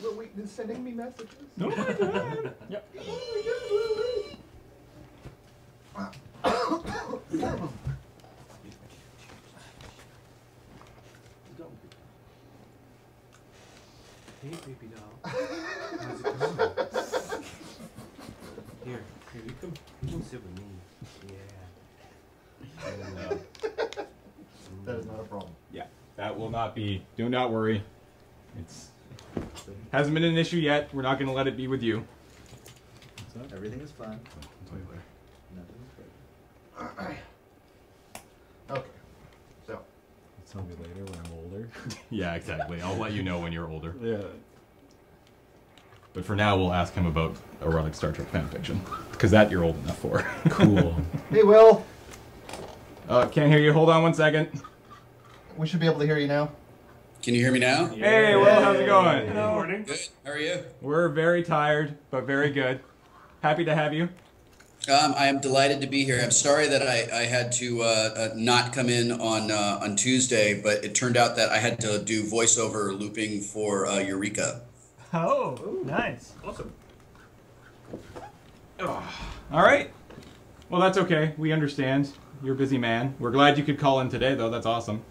Wil Wheaton is sending me messages. No, my God. Yep. Oh my God, Hey, baby doll. How's it going? Here, you come sit with me. Yeah. that is not a problem. Yeah, that will not be. Do not worry. It's hasn't been an issue yet. We're not going to let it be with you. Everything is fine. I'll tell you later. Nothing is great. Okay. So. Tell me later when I'm older. Yeah, exactly. I'll let you know when you're older. Yeah. But for now, we'll ask him about erotic Star Trek fanfiction, because that you're old enough for. Cool. Hey, Will. Can't hear you. Hold on one second. We should be able to hear you now. Can you hear me now? Hey, Will, how's it going? Good morning. Good. How are you? We're very tired, but very good. Happy to have you. I am delighted to be here. I'm sorry that I had to not come in on Tuesday, but it turned out that I had to do voiceover looping for Eureka. Oh, nice. Awesome. All right. Well, that's okay. We understand. You're a busy man. We're glad you could call in today, though. That's awesome.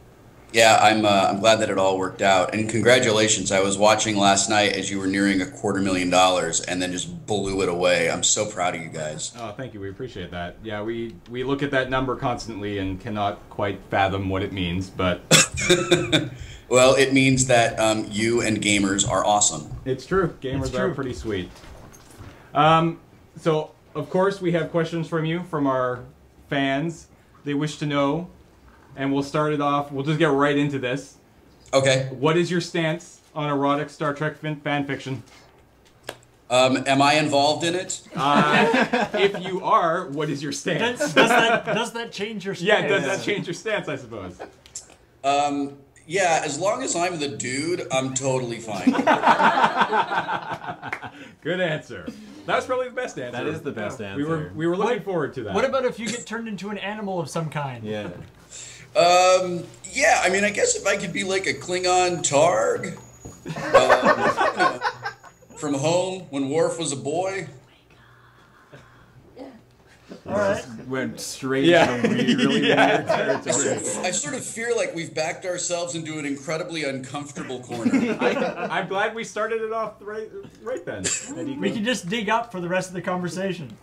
Yeah, I'm glad that it all worked out. And congratulations. I was watching last night as you were nearing $250,000 and then just blew it away. I'm so proud of you guys. Oh, thank you. We appreciate that. Yeah, we look at that number constantly and cannot quite fathom what it means, but... Well, it means that you and gamers are awesome. It's true. Gamers are pretty sweet. So, of course, we have questions from you, from our fans. They wish to know, and we'll start it off. We'll just get right into this. Okay. What is your stance on erotic Star Trek fan fiction? Am I involved in it? If you are, what is your stance? Does that change your stance? Yeah, does that change your stance, I suppose? Yeah, as long as I'm the dude, I'm totally fine. Good answer. That was probably the best answer. That is the best answer. We were looking forward to that. What about if you get turned into an animal of some kind? Yeah. Yeah, I mean, I guess if I could be like a Klingon Targ, you know, from home when Worf was a boy. All right. Went straight into really weird territory. I sort of feel like we've backed ourselves into an incredibly uncomfortable corner. I'm glad we started it off right then. We can just dig up for the rest of the conversation.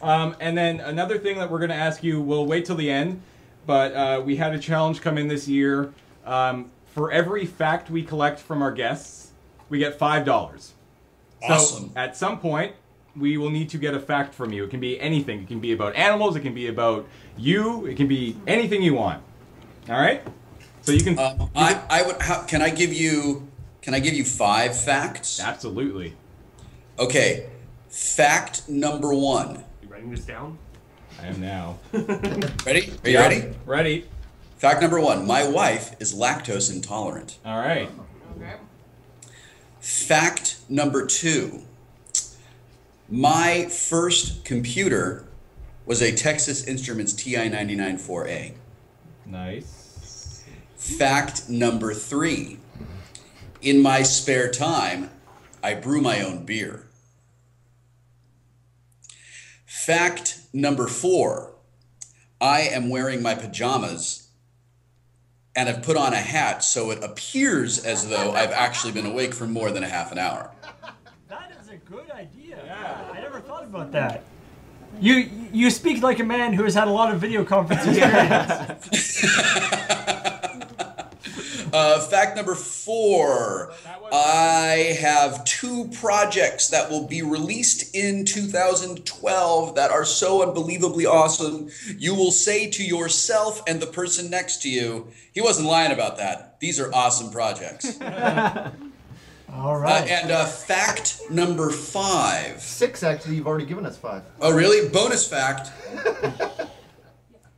And then another thing that we're going to ask you, we'll wait till the end, but we had a challenge come in this year. For every fact we collect from our guests, we get $5. Awesome. So at some point, we will need to get a fact from you. It can be anything. It can be about animals. It can be about you. It can be anything you want. All right. So you can. Can I give you 5 facts? Absolutely. Okay. Fact number 1. You writing this down? I am now. Ready? Are you ready? Ready. Fact number 1. My wife is lactose intolerant. All right. Okay. Fact number 2. My first computer was a Texas Instruments TI-99-4A. Nice. Fact number 3. In my spare time, I brew my own beer. Fact number 4. I am wearing my pajamas and have put on a hat so it appears as though I've actually been awake for more than a half an hour. That is a good idea. Yeah. I never thought about that. You speak like a man who has had a lot of video conference experience. Fact number 4. I have 2 projects that will be released in 2012 that are so unbelievably awesome. You will say to yourself and the person next to you, he wasn't lying about that. These are awesome projects. All right. And fact number 5. 6, actually. You've already given us 5. Oh, really? Bonus fact.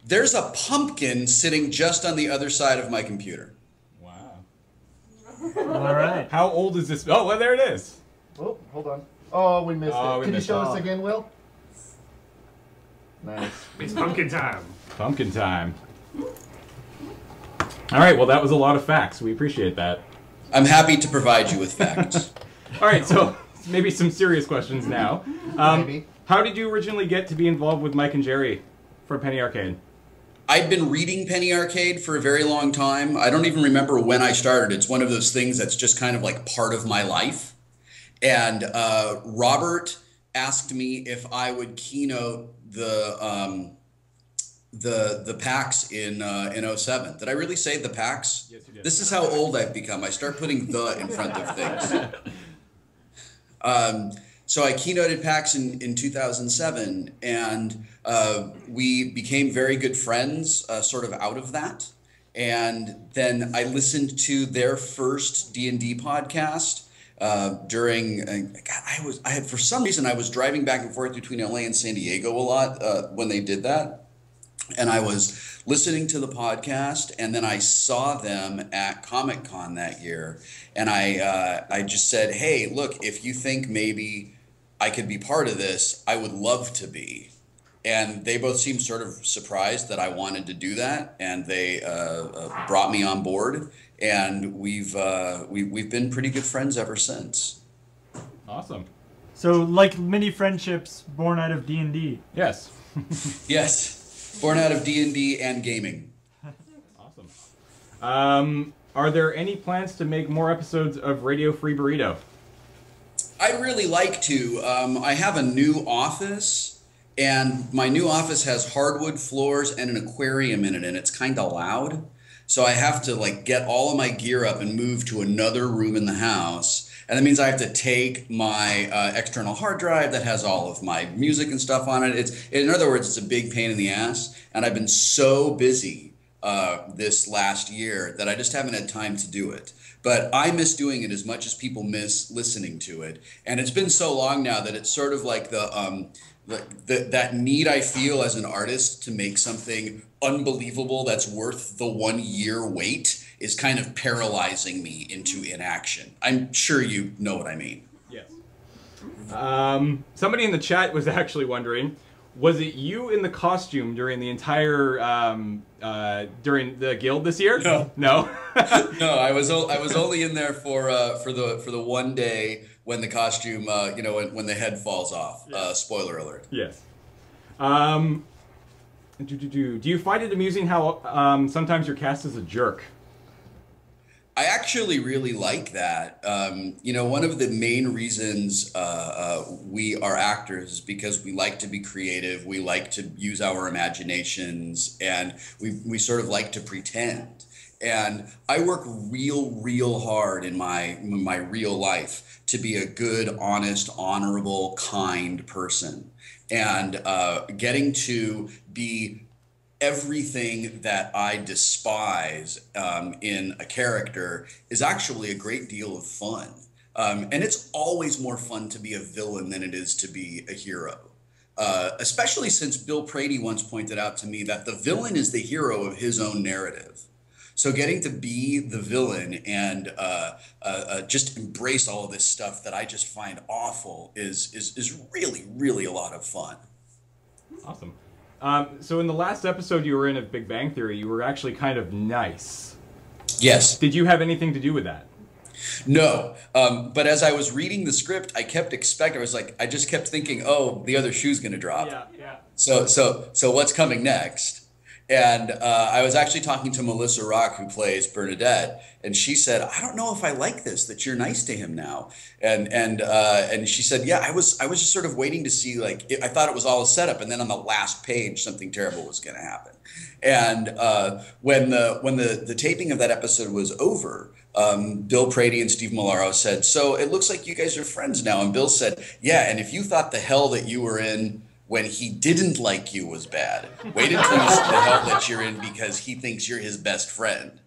There's a pumpkin sitting just on the other side of my computer. Wow. All right. How old is this? Oh, well, there it is. Oh, hold on. Oh, we missed it. Can you show us it. again, Will? Nice. It's pumpkin time. Pumpkin time. All right. Well, that was a lot of facts. We appreciate that. I'm happy to provide you with facts. All right, so maybe some serious questions now. Maybe. How did you originally get to be involved with Mike and Jerry for Penny Arcade? I'd been reading Penny Arcade for a very long time. I don't even remember when I started. It's one of those things that's just kind of like part of my life. And Robert asked me if I would keynote the PAX in '07. Did I really say the PAX? Yes, you did. This is how old I've become. I start putting the in front of things. So I keynoted PAX in 2007, and we became very good friends sort of out of that. And then I listened to their first D&D podcast during, for some reason, I was driving back and forth between LA and San Diego a lot when they did that. And I was listening to the podcast, and then I saw them at Comic-Con that year. And I just said, hey, look, if you think maybe I could be part of this, I would love to be. And they both seemed sort of surprised that I wanted to do that, and they brought me on board, and we've been pretty good friends ever since. Awesome. So, like many friendships born out of D&D. Yes. Yes, born out of D&D and gaming. Awesome. Are there any plans to make more episodes of Radio Free Burrito? I'd really like to. I have a new office, and my new office has hardwood floors and an aquarium in it, and it's kind of loud. So I have to like get all of my gear up and move to another room in the house. And that means I have to take my external hard drive that has all of my music and stuff on it. In other words, it's a big pain in the ass. And I've been so busy this last year that I just haven't had time to do it. But I miss doing it as much as people miss listening to it. And it's been so long now that it's sort of like that need I feel as an artist to make something unbelievable that's worth the 1 year wait is kind of paralyzing me into inaction. I'm sure you know what I mean. Yes. Somebody in the chat was actually wondering, was it you in the costume during the entire during the guild this year? No. No. No, I was only in there for the one day when the costume when the head falls off. Spoiler alert. Yes. Do you find it amusing how sometimes you're cast as a jerk? I actually really like that. One of the main reasons we are actors is because we like to be creative, we like to use our imaginations, and we sort of like to pretend. And I work real hard in my real life to be a good, honest, honorable, kind person. And getting to be everything that I despise in a character is actually a great deal of fun. And it's always more fun to be a villain than it is to be a hero. Especially since Bill Prady once pointed out to me that the villain is the hero of his own narrative. So getting to be the villain and just embrace all of this stuff that I just find awful is really a lot of fun. Awesome. So in the last episode you were in of Big Bang Theory, you were actually kind of nice. Yes. Did you have anything to do with that? No. But as I was reading the script, I kept expecting, I just kept thinking, oh, the other shoe's going to drop. Yeah. So what's coming next? And I was actually talking to Melissa Rock, who plays Bernadette, and she said, "I don't know if I like this, that you're nice to him now." And she said, "Yeah, I was just sort of waiting to see, I thought it was all a setup, and then on the last page, something terrible was going to happen." And when the taping of that episode was over, Bill Prady and Steve Milaro said, "So it looks like you guys are friends now." And Bill said, "Yeah, and if you thought the hell that you were in when he didn't like you was bad, wait until you see the hell that you're in because he thinks you're his best friend."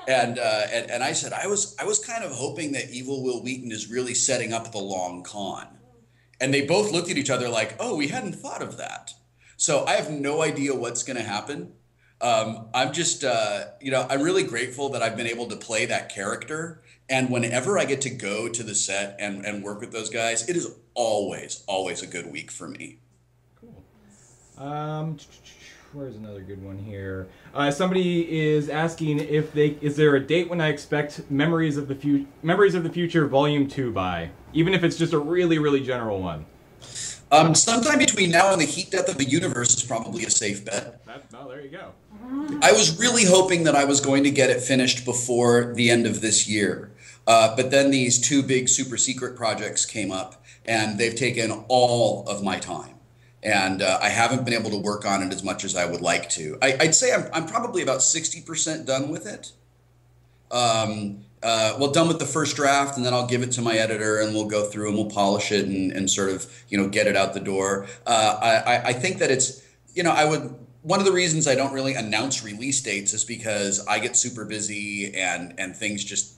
And I said, I was kind of hoping that evil Wil Wheaton is really setting up the long con. And they both looked at each other like, oh, we hadn't thought of that. So I have no idea what's going to happen. I'm just, I'm really grateful that I've been able to play that character. And whenever I get to go to the set and work with those guys, it is always a good week for me. Cool. Where's another good one here? Somebody is asking if is there a date when I expect Memories of the Future Volume 2 by? Even if it's just a really, really general one. Sometime between now and the heat death of the universe is probably a safe bet. Oh, there you go. I was really hoping that I was going to get it finished before the end of this year. But then these two big super secret projects came up, and they've taken all of my time. And I haven't been able to work on it as much as I would like to. I'd say I'm probably about 60% done with it. Well, done with the first draft, and then I'll give it to my editor, and we'll go through and we'll polish it and sort of, get it out the door. I think that it's, one of the reasons I don't really announce release dates is because I get super busy and things just,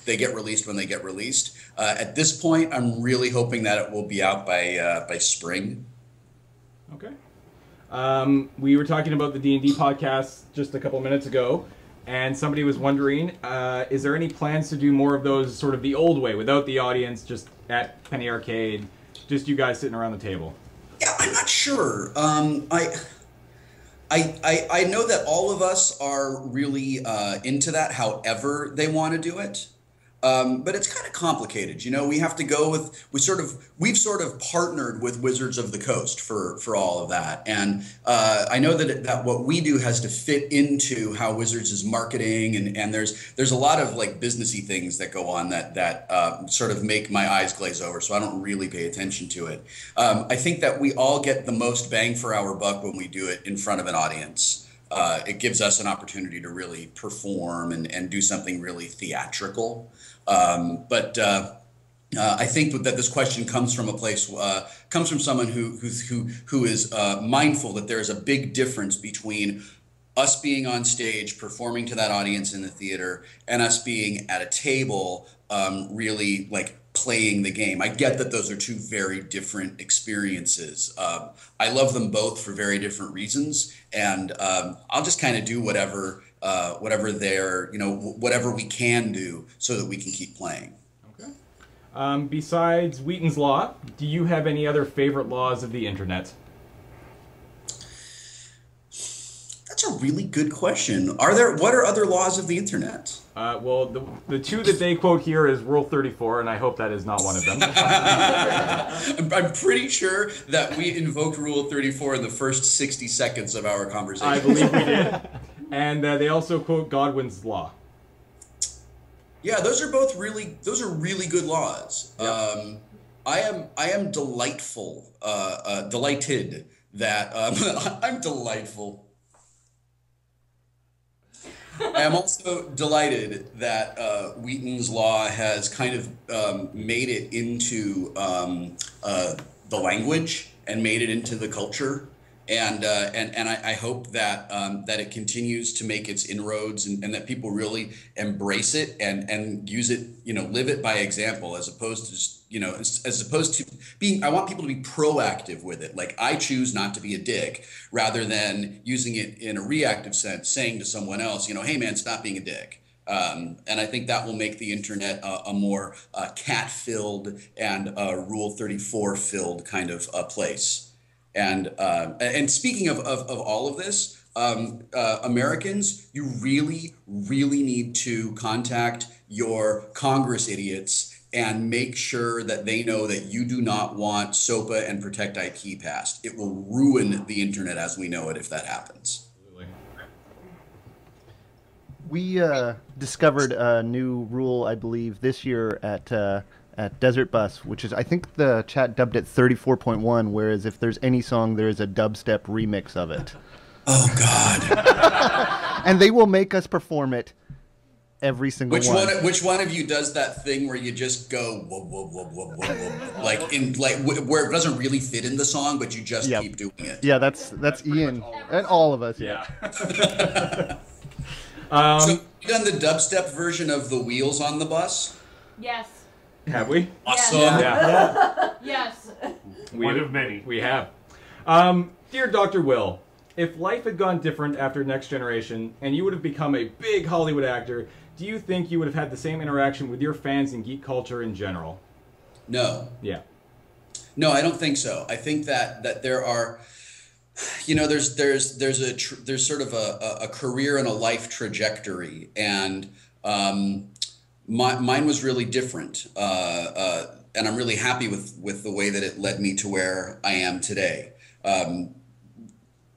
they get released when they get released. At this point, I'm really hoping that it will be out by spring. Okay. We were talking about the D&D podcast just a couple minutes ago, and somebody was wondering, is there any plans to do more of those sort of the old way, without the audience, just at Penny Arcade, just you guys sitting around the table? Yeah, I'm not sure. I know that all of us are really into that, however they want to do it. But it's kind of complicated, we have to go with, we've sort of partnered with Wizards of the Coast for all of that. And I know that what we do has to fit into how Wizards is marketing, and there's a lot of like businessy things that go on that sort of make my eyes glaze over, so I don't really pay attention to it. I think that we all get the most bang for our buck when we do it in front of an audience. It gives us an opportunity to really perform and do something really theatrical. But I think that this question comes from a place, comes from someone who is mindful that there is a big difference between us being on stage performing to that audience in the theater and us being at a table, really like playing the game. I get that those are two very different experiences. I love them both for very different reasons, and I'll just kind of do whatever whatever we can do so that we can keep playing. Okay. Besides Wheaton's Law, do you have any other favorite laws of the internet? That's a really good question. What are other laws of the internet? Well, the two that they quote here is Rule 34, and I hope that is not one of them. I'm pretty sure that we invoked Rule 34 in the first 60 seconds of our conversation. I believe we did. And they also quote Godwin's Law. Yeah, those are really good laws. Yep. I am delighted that I'm delightful. I am also delighted that Wheaton's Law has kind of made it into the language and made it into the culture. And I hope that that it continues to make its inroads, and that people really embrace it and use it, live it by example, as opposed to just, as opposed to being. I want people to be proactive with it. Like, I choose not to be a dick, rather than using it in a reactive sense, saying to someone else, hey man, stop being a dick. And I think that will make the internet a more cat-filled and Rule 34-filled kind of place. And speaking of all of this, Americans, you really, really need to contact your Congress idiots and make sure that they know that you do not want SOPA and Protect IP passed. It will ruin the internet as we know it if that happens. We discovered a new rule, I believe, this year at Desert Bus, which is, I think the chat dubbed it 34.1, whereas if there's any song, there is a dubstep remix of it. Oh, God. And they will make us perform it every single one. Which one of you does that thing where you just go, whoa, whoa, whoa, whoa, whoa, whoa, where it doesn't really fit in the song, but you just keep doing it? Yeah, that's Ian and all of us. Yeah. So you done the dubstep version of The Wheels on the Bus? Yes. Have we? Awesome. Yeah. Yes. One of many. We have. Dear Dr. Will, if life had gone different after Next Generation and you would have become a big Hollywood actor, do you think you would have had the same interaction with your fans and geek culture in general? No. Yeah. No, I don't think so. I think that there are You know, there's sort of a career and a life trajectory, and mine was really different, and I'm really happy with the way that it led me to where I am today.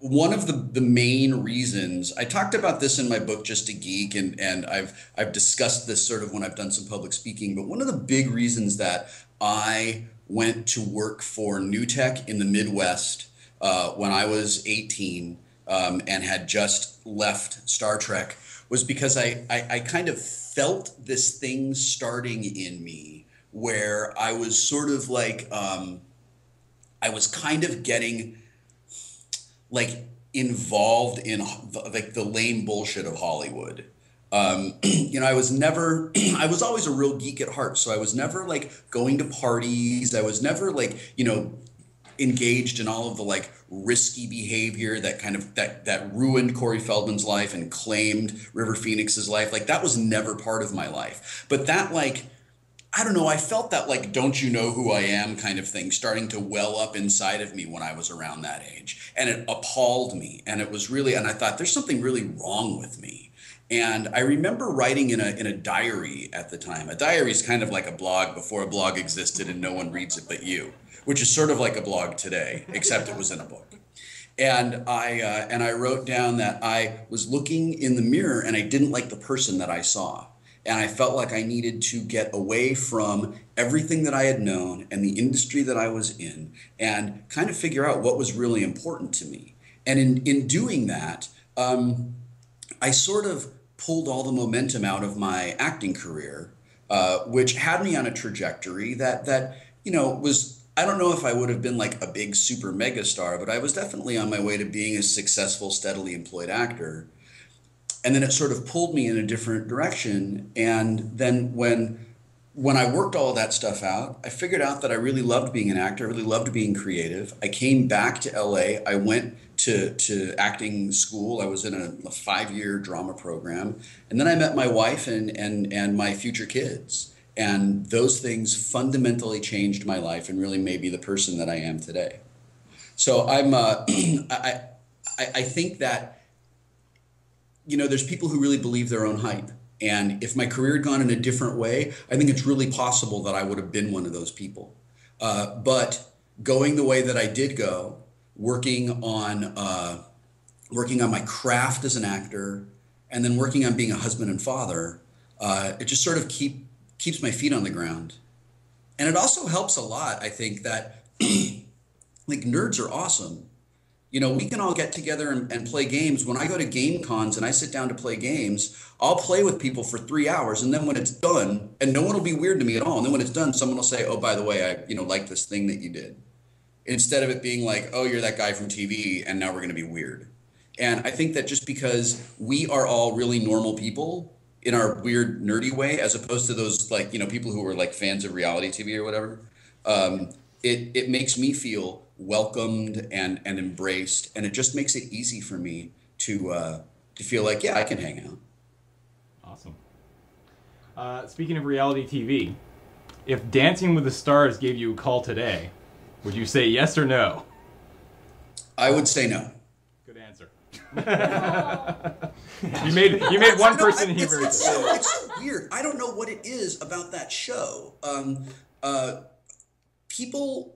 One of the main reasons, I talked about this in my book Just a Geek, and I've discussed this sort of when I've done some public speaking, but one of the big reasons that I went to work for New Tech in the Midwest when I was 18 and had just left Star Trek was because I kind of felt this thing starting in me where I was sort of like, I was kind of getting like involved in like the lame bullshit of Hollywood. You know, I was never, I was always a real geek at heart. So I was never like going to parties. I was never like, you know, engaged in all of the like risky behavior that kind of that ruined Corey Feldman's life and claimed River Phoenix's life. Like that was never part of my life. But that like, I don't know, I felt that like, don't you know who I am kind of thing starting to well up inside of me when I was around that age. And it appalled me. And it was really, and I thought there's something really wrong with me. And I remember writing in a diary at the time. A diary is kind of like a blog before a blog existed and no one reads it but you, which is sort of like a blog today, except it was in a book. And I wrote down that I was looking in the mirror and I didn't like the person that I saw. And I felt like I needed to get away from everything that I had known and the industry that I was in and kind of figure out what was really important to me. And in doing that, I sort of pulled all the momentum out of my acting career, which had me on a trajectory that you know, was, I don't know if I would have been like a big super mega star, but I was definitely on my way to being a successful, steadily employed actor. And then it sort of pulled me in a different direction. And then when I worked all of that stuff out, I figured out that I really loved being an actor, I really loved being creative. I came back to LA. I went to acting school. I was in a 5-year drama program. And then I met my wife and my future kids. And those things fundamentally changed my life and really made me the person that I am today. So I'm, I think that, you know, there's people who really believe their own hype. And if my career had gone in a different way, I think it's really possible that I would have been one of those people. But going the way that I did go, working on my craft as an actor, and then working on being a husband and father, it just sort of keeps my feet on the ground. And it also helps a lot, I think, that like nerds are awesome. You know, we can all get together and play games. When I go to game cons and I sit down to play games, I'll play with people for 3 hours. And then when it's done, and no one will be weird to me at all. And then when it's done, someone will say, oh, by the way, I like this thing that you did. Instead of it being like, oh, you're that guy from TV and now we're going to be weird. And I think that just because we are all really normal people in our weird, nerdy way, as opposed to those like, you know, people who are like fans of reality TV or whatever, it makes me feel welcomed and embraced, and it just makes it easy for me to feel like, yeah, I can hang out. Awesome. Speaking of reality TV, if Dancing with the Stars gave you a call today, would you say yes or no? I would say no. Good answer. you made one person here. It's so weird. I don't know what it is about that show. People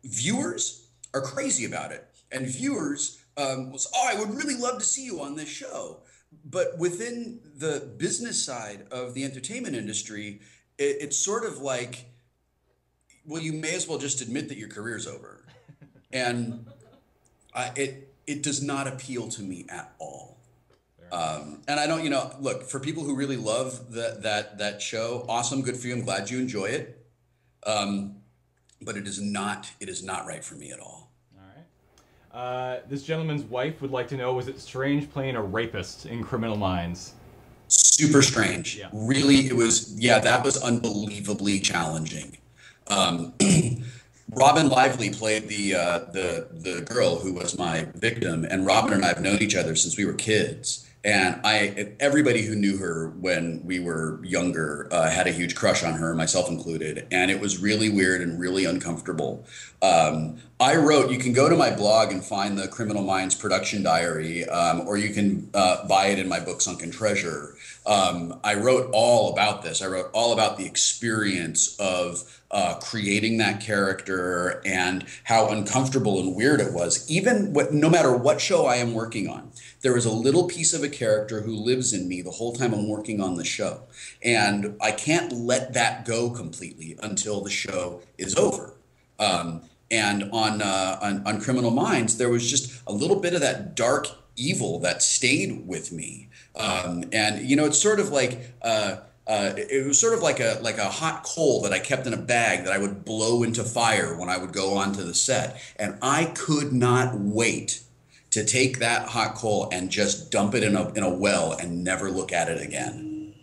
viewers are crazy about it, and viewers was, oh, I would really love to see you on this show. But within the business side of the entertainment industry, it's sort of like, well, you may as well just admit that your career's over, and it does not appeal to me at all. And I don't, look, for people who really love that show, awesome, good for you. I'm glad you enjoy it. But it is not right for me at all. All right. This gentleman's wife would like to know, was it strange playing a rapist in Criminal Minds? Super strange. Yeah. Really, it was, that was unbelievably challenging. Robin Lively played the girl who was my victim, and Robin and I have known each other since we were kids. And everybody who knew her when we were younger had a huge crush on her, myself included. And it was really weird and really uncomfortable. I wrote, you can go to my blog and find the Criminal Minds production diary, or you can buy it in my book, Sunken Treasure. I wrote all about this. I wrote all about the experience of creating that character and how uncomfortable and weird it was. No matter what show I am working on, there is a little piece of a character who lives in me the whole time I'm working on the show. And I can't let that go completely until the show is over. And on Criminal Minds, there was just a little bit of that dark evil that stayed with me. And you know, it's sort of like it was sort of like a hot coal that I kept in a bag that I would blow into fire when I would go onto the set. And I could not wait to take that hot coal and just dump it in a well and never look at it again.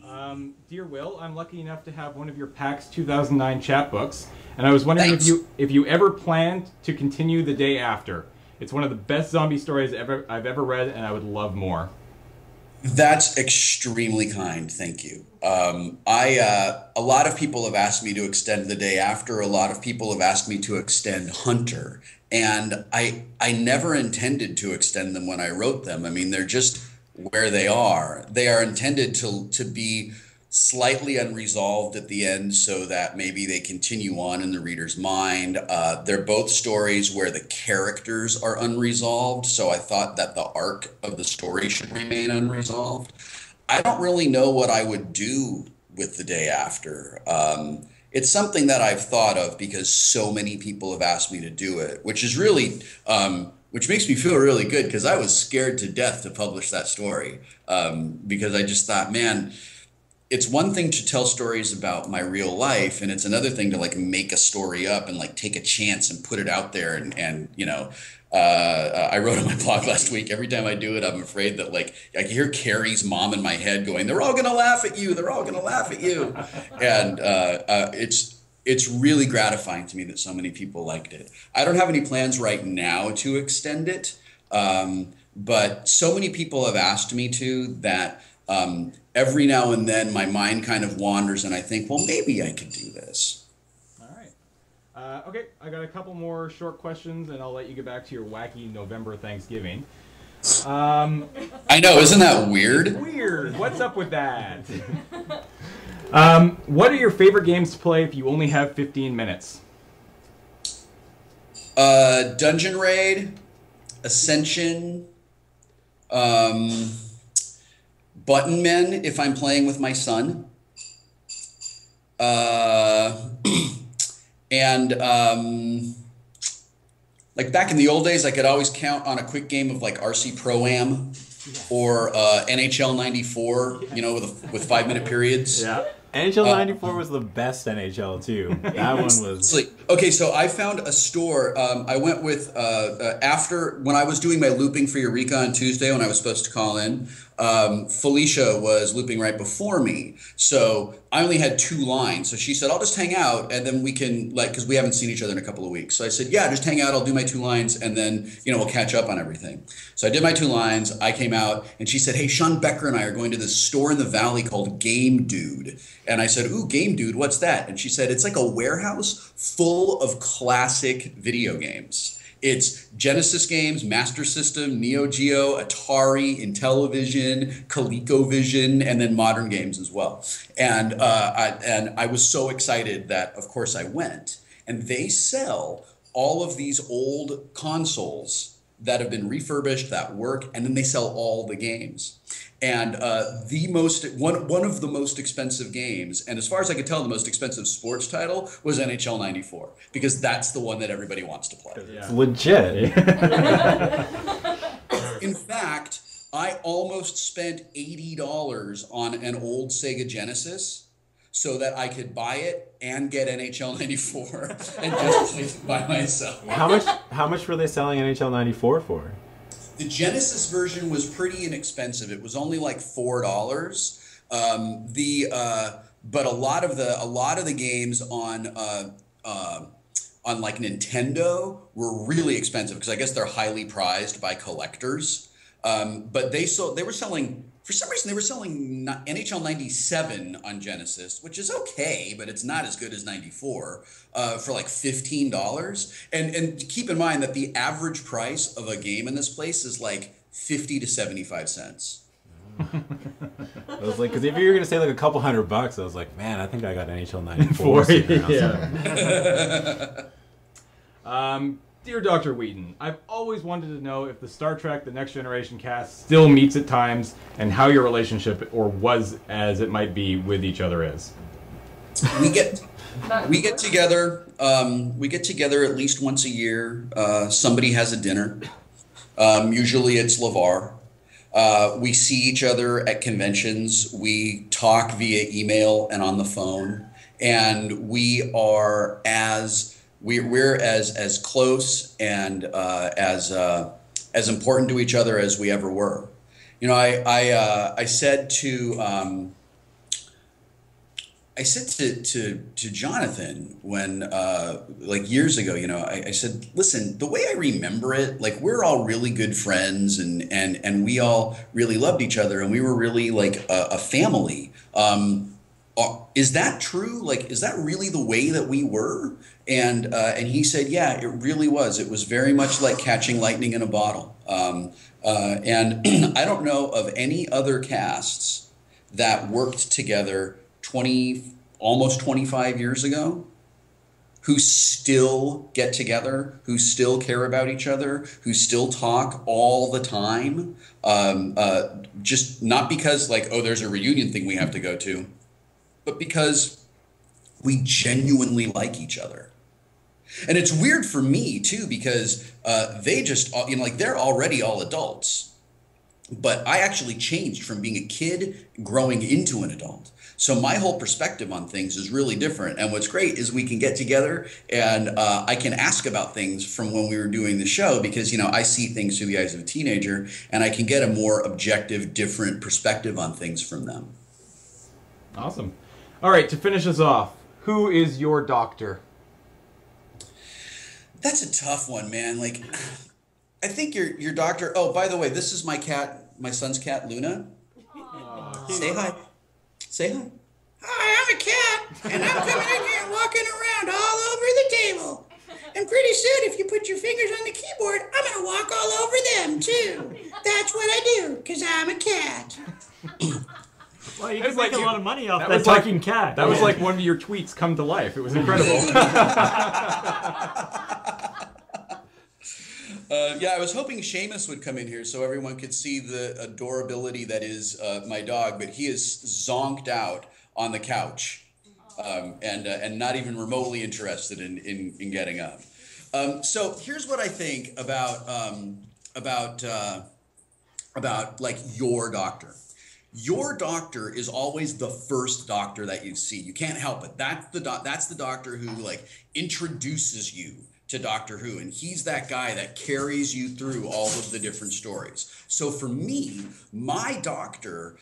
All right. Dear Will, I'm lucky enough to have one of your PAX 2009 chapbooks, and I was wondering if you ever planned to continue the day after. It's one of the best zombie stories I've ever read, and I would love more. That's extremely kind. Thank you. A lot of people have asked me to extend the day after. A lot of people have asked me to extend Hunter. And I never intended to extend them when I wrote them. I mean, they're just where they are. They are intended to be slightly unresolved at the end so that maybe they continue on in the reader's mind. They're both stories where the characters are unresolved, so I thought that the arc of the story should remain unresolved. I don't really know what I would do with the day after. It's something that I've thought of because so many people have asked me to do it, which is really which makes me feel really good because I was scared to death to publish that story because I just thought, man, it's one thing to tell stories about my real life, and it's another thing to like make a story up and like take a chance and put it out there. And you know, I wrote on my blog last week, every time I do it, I'm afraid that like I can hear Carrie's mom in my head going, "They're all gonna laugh at you. They're all gonna laugh at you," and it's really gratifying to me that so many people liked it. I don't have any plans right now to extend it, but so many people have asked me to that. Every now and then my mind kind of wanders and I think, well, maybe I could do this. All right. Okay, I got a couple more short questions and I'll let you get back to your wacky November Thanksgiving. I know, isn't that weird? Weird. What's up with that? What are your favorite games to play if you only have 15 minutes? Dungeon Raid, Ascension, Button Men if I'm playing with my son, and like back in the old days, I could always count on a quick game of like RC Pro-Am or NHL 94, you know, with 5-minute periods. Yeah. NHL 94 was the best NHL too. That one was... Okay, so I found a store. I went with, after, when I was doing my looping for Eureka on Tuesday when I was supposed to call in, Felicia was looping right before me. So I only had 2 lines. So she said, I'll just hang out and then we can, like, because we haven't seen each other in a couple of weeks. So I said, yeah, just hang out. I'll do my 2 lines and then, you know, we'll catch up on everything. So I did my 2 lines. I came out and she said, hey, Sean Becker and I are going to this store in the Valley called Game Dude. And I said, ooh, Game Dude, what's that? And she said, it's like a warehouse full of classic video games. It's Genesis games, Master System, Neo Geo, Atari, Intellivision, ColecoVision, and then modern games as well. And I was so excited that, of course, I went. And they sell all of these old consoles that have been refurbished, that work, and then they sell all the games. And one of the most expensive games, and as far as I could tell, the most expensive sports title was NHL 94, because that's the one that everybody wants to play. It's legit. In fact, I almost spent $80 on an old Sega Genesis so that I could buy it and get NHL 94 and just play it by myself. How much were they selling NHL 94 for? The Genesis version was pretty inexpensive. It was only like $4. But a lot of the games on like Nintendo were really expensive because I guess they're highly prized by collectors. But they were selling, for some reason, they were selling NHL 97 on Genesis, which is okay, but it's not as good as 94, for like $15. And keep in mind that the average price of a game in this place is like 50 to 75 cents. I was like, because if you were going to say like a couple $100, I was like, man, I think I got NHL 94. Yeah. Dear Dr. Wheaton, I've always wanted to know if the Star Trek The Next Generation cast still meets at times, and how your relationship, or was as it might be, with each other is. We get together. We get together at least once a year. Somebody has a dinner. Usually it's LeVar. We see each other at conventions. We talk via email and on the phone, and we're as close and as important to each other as we ever were. You know, I said to Jonathan when like years ago, you know, I said, listen, the way I remember it, like we're all really good friends and we all really loved each other and we were really like a family. Is that true? Like, is that really the way that we were? And he said, yeah, it really was. It was very much like catching lightning in a bottle. And I don't know of any other casts that worked together almost 25 years ago who still get together, who still care about each other, who still talk all the time. Just not because like, oh, there's a reunion thing we have to go to, but because we genuinely like each other. And it's weird for me too, because they just, you know, like they're already all adults, but I actually changed from being a kid growing into an adult. So my whole perspective on things is really different. And what's great is we can get together and I can ask about things from when we were doing the show because, you know, I see things through the eyes of a teenager and I can get a more objective, different perspective on things from them. Awesome. All right, to finish us off, who is your doctor? That's a tough one, man. Like, I think your doctor. Oh, by the way, this is my cat, my son's cat, Luna. Say hi. Say hi. Hi, I'm a cat, and I'm coming in here and walking around all over the table. And pretty soon, if you put your fingers on the keyboard, I'm gonna walk all over them too. That's what I do, because I'm a cat. Well, you can make a lot of money off that was talking cat. That was like one of your tweets come to life. It was incredible. Yeah, I was hoping Seamus would come in here so everyone could see the adorability that is my dog, but he is zonked out on the couch and not even remotely interested in getting up. So here's what I think about like your doctor. Your doctor is always the first doctor that you see. You can't help it. That's the doctor who like introduces you to Doctor Who, and he's that guy that carries you through all of the different stories. So for me, my doctor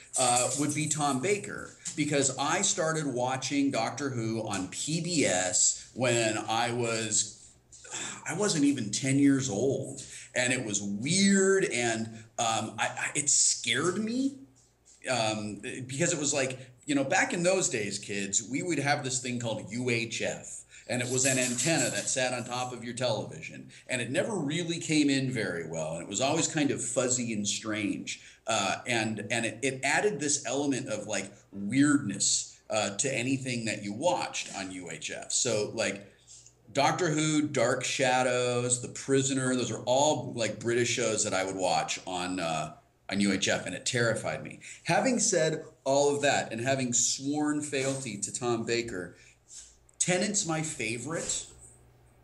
would be Tom Baker, because I started watching Doctor Who on PBS when I wasn't even 10 years old, and it was weird, and it scared me. Because it was like, you know, back in those days, kids, we would have this thing called UHF, and it was an antenna that sat on top of your television, and it never really came in very well, and it was always kind of fuzzy and strange, and it added this element of like weirdness to anything that you watched on UHF. So like Doctor Who, Dark Shadows, The Prisoner, those are all like British shows that I would watch on UHF, and it terrified me. Having said all of that, and having sworn fealty to Tom Baker, Tennant's my favorite.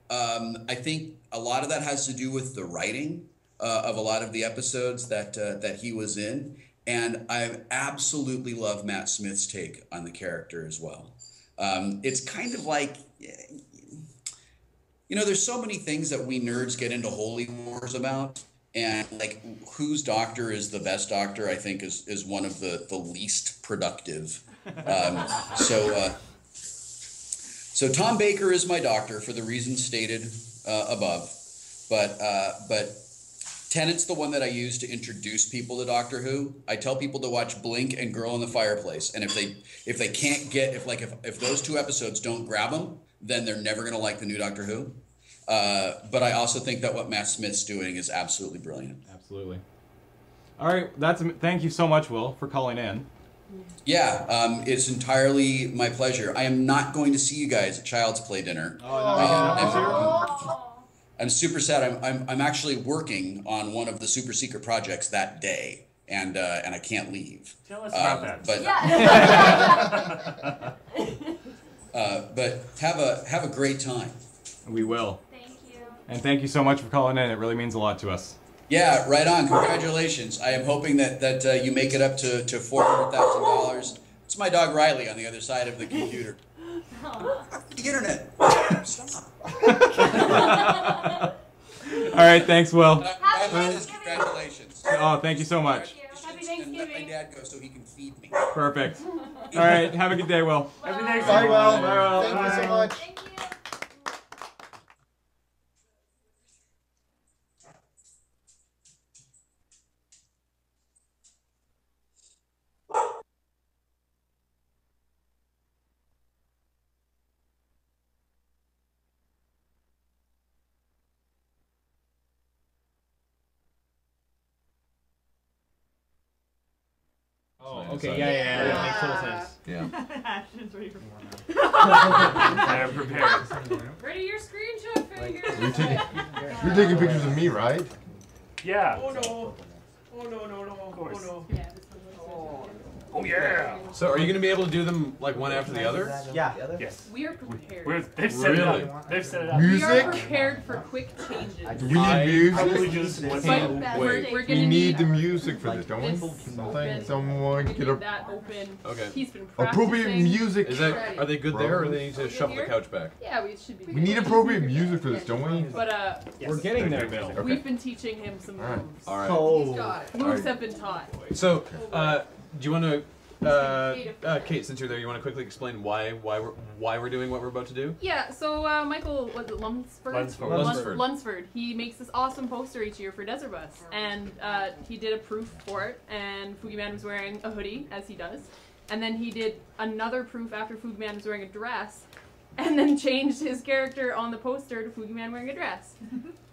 I think a lot of that has to do with the writing of a lot of the episodes that he was in, and I absolutely love Matt Smith's take on the character as well. It's kind of like, you know, there's so many things that we nerds get into holy wars about. And like whose doctor is the best doctor, I think is one of the least productive. So Tom Baker is my doctor for the reasons stated above. But Tennant's the one that I use to introduce people to Doctor Who. I tell people to watch Blink and Girl in the Fireplace, and if they can't get if those two episodes don't grab them, then they're never gonna like the new Doctor Who. But I also think that what Matt Smith's doing is absolutely brilliant. Absolutely. All right, thank you so much, Will, for calling in. Yeah, it's entirely my pleasure. I am not going to see you guys at Child's Play dinner. I'm super sad. I'm actually working on one of the super secret projects that day, and I can't leave. Tell us about that. But have a great time. We will. Thank you. And thank you so much for calling in. It really means a lot to us. Yeah, right on. Congratulations. I am hoping that you make it up to $400,000. It's my dog Riley on the other side of the computer. The internet. Stop. All right, thanks, Will. Congratulations. Oh, thank you so much. Happy Thanksgiving. Let my dad go so he can feed me. Perfect. All right, have a good day, Will. Happy Thanksgiving. Bye, Will. Bye, Will. Thank you so much. Thank you. Oh, okay, yeah. That makes total sense. Yeah. Ashton's ready for more now. I am prepared. Ready your screenshot fingers. You're taking pictures of me, right? Yeah. Oh no. Oh no. Of course. Yeah. Oh yeah. So are you going to be able to do them like one after the other? Yeah. Yes. We are prepared. They've set it Really? up. They've set it up. We Music? are prepared for quick changes. Do we need music? Probably just what's But up. we're gonna We need the need music for this, don't we? this Think open. someone We get need that open. Okay. He's been appropriate practicing. music. Is that are they good there, or do they need to shuffle the couch back? Yeah, we should be. We need appropriate music for this, don't we? But Yes. We're getting there, Bill. Okay. we've been teaching him some Alright. moves. All right. Moves have been taught. So, do you want to, Kate, since you're there, you want to quickly explain why we're doing what we're about to do? Yeah, so Michael, was it Lunsford? Lunsford. He makes this awesome poster each year for Desert Bus, and he did a proof for it, and Foogieman was wearing a hoodie, as he does, and then he did another proof after Foogieman was wearing a dress, and then changed his character on the poster to Foogieman wearing a dress.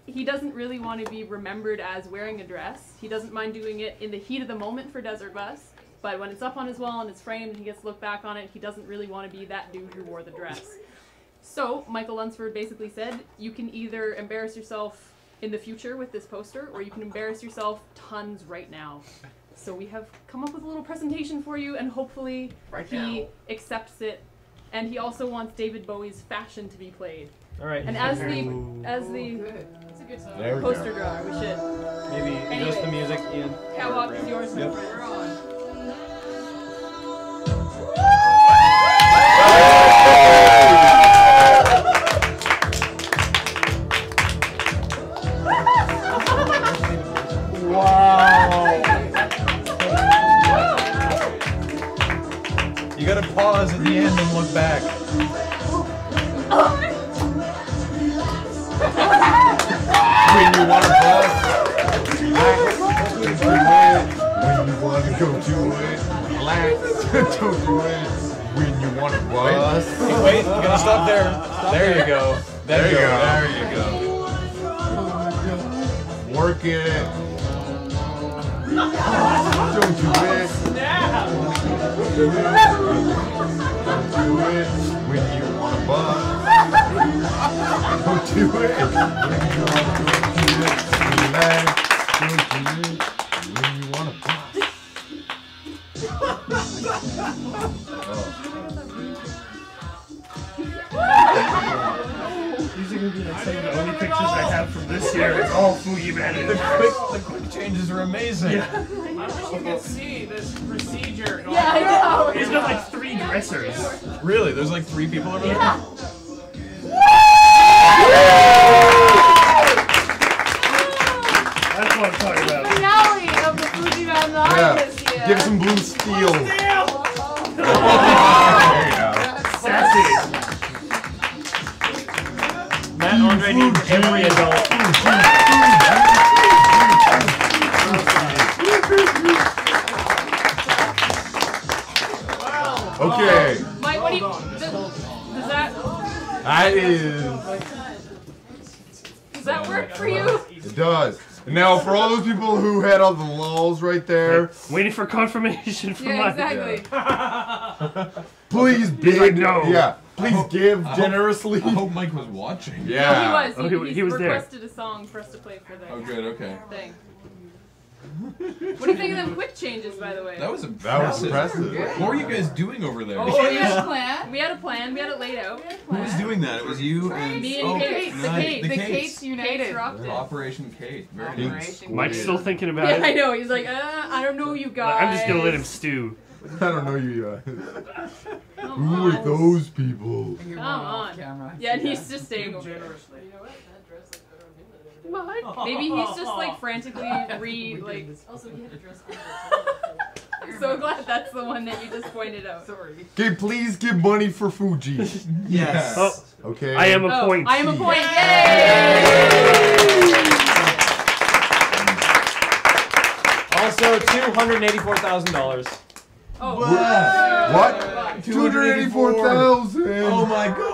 He doesn't really want to be remembered as wearing a dress. He doesn't mind doing it in the heat of the moment for Desert Bus. But when it's up on his wall and it's framed and he gets to look back on it, he doesn't really want to be that dude who wore the dress. So Michael Lunsford basically said, you can either embarrass yourself in the future with this poster, or you can embarrass yourself tons right now. So we have come up with a little presentation for you, and hopefully he accepts it. And he also wants David Bowie's Fashion to be played. All right. And as the That's a good song. There we poster go. drawer, we should. Maybe adjust the music, Ian. Catwalk is yours, my Yep. friend. We're on. You got to pause at the end and look back. When you want to bust, when you want to go to it, relax, don't do it. When you want to bust. Wait, you got to stop there. There you go. There you go. Work it. Don't do it. Don't do it when you want to bust. Don't do it when you want to go to it. Relax. Don't do it when you want to bust. These are gonna be like some of the only pictures I have from this year. It's all Foogieman. The quick changes are amazing. I wish you could see this procedure. Yeah, I know. He's got like 3 dressers. Really? There's like 3 people over there? Yeah. That's what I'm talking about. Finale of the Foogieman line this year. Give some blue steel. Sassy. Matt Andre needs every adult. Okay. Mike, what do you? Does that? That is. Does that work for you? It does. Now, for all those people who had all the lulls right there, waiting for confirmation from Yeah, exactly. please big no. Yeah, please give generously. I hope Mike was watching. Yeah. No, he was. He was there. requested a song for us to play for the good. Okay. thing. What do you think of them quick changes, by the way? That was impressive. What were you guys doing over there? Oh, we had a plan. We had a plan. We had it laid out. Who was doing that? It was you and me and Kate. nice. The Kates. Kates United. Kates rocked it. Operation Kate. Very nice. Mike's still thinking about Yeah, it. I know. He's like, I don't know you guys. I'm just gonna let him stew. I don't know you guys. Come Who on. are those people? Come on. Yeah, and he's just staying over there. What? Maybe he's just like frantically Also, he had a dress I'm so glad that's the one that you just pointed out. Sorry. Okay, please give money for Fuji. Yes. Oh, okay. I am a point. I am a point. Yay! Also, $284,000. Oh. What? 284,000. Oh my god.